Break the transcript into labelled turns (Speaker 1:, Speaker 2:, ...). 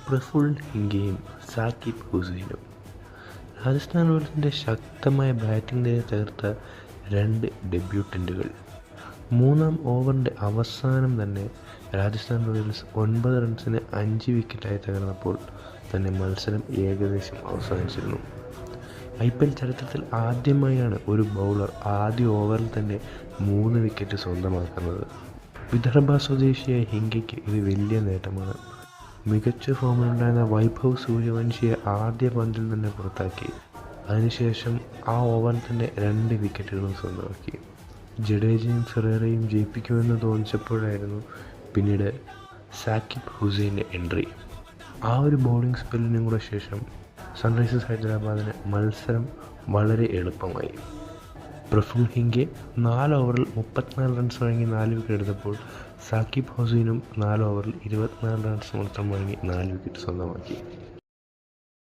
Speaker 1: പ്രഫുൽ ഹിംഗയും സാക്കിബ് ഹുസൈനും. രാജസ്ഥാൻ റോയൽസിൻ്റെ ശക്തമായ ബാറ്റിംഗ് നിരയെ തകർത്ത രണ്ട് ഡെബ്യൂട്ടൻറ്റുകൾ. മൂന്നാം ഓവറിൻ്റെ അവസാനം തന്നെ രാജസ്ഥാൻ റോയൽസ് 9 റൺസിന് 5 വിക്കറ്റായി തകർന്നപ്പോൾ തന്നെ മത്സരം ഏകദേശം അവസാനിച്ചിരുന്നു. IPL ചരിത്രത്തിൽ ആദ്യമായാണ് ഒരു ബൗളർ ആദ്യ ഓവറിൽ തന്നെ 3 വിക്കറ്റ് സ്വന്തമാക്കുന്നത്. വിദർഭ സ്വദേശിയായ ഹിംഗയ്ക്ക് ഇത് വലിയ നേട്ടമാണ്. മികച്ച ഫോമിലുണ്ടായിരുന്ന വൈഭവ് സൂര്യവംശിയെ ആദ്യ പന്തിൽ തന്നെ പുറത്താക്കി. അതിനുശേഷം ആ ഓവറിൽ തന്നെ 2 വിക്കറ്റുകളും സ്വന്തമാക്കി. ജഡേജയും ഫെറേറയും ജയിപ്പിക്കുമെന്ന് തോന്നിച്ചപ്പോഴായിരുന്നു പിന്നീട് സാക്കിബ് ഹുസൈൻ്റെ എൻട്രി. ആ ഒരു ബൗളിംഗ് സ്പെല്ലിനും കൂടെ ശേഷം സൺറൈസേഴ്സ് ഹൈദരാബാദിന് മത്സരം വളരെ എളുപ്പമായി. പ്രഫുൽ ഹിംഗെ 4 ഓവറിൽ 34 റൺസ് വഴങ്ങി 4 വിക്കറ്റ് എടുത്തപ്പോൾ സാക്കിബ് ഹുസൈനും 4 ഓവറിൽ 24 റൺസ് മാത്രം വഴങ്ങി 4 വിക്കറ്റ് സ്വന്തമാക്കി.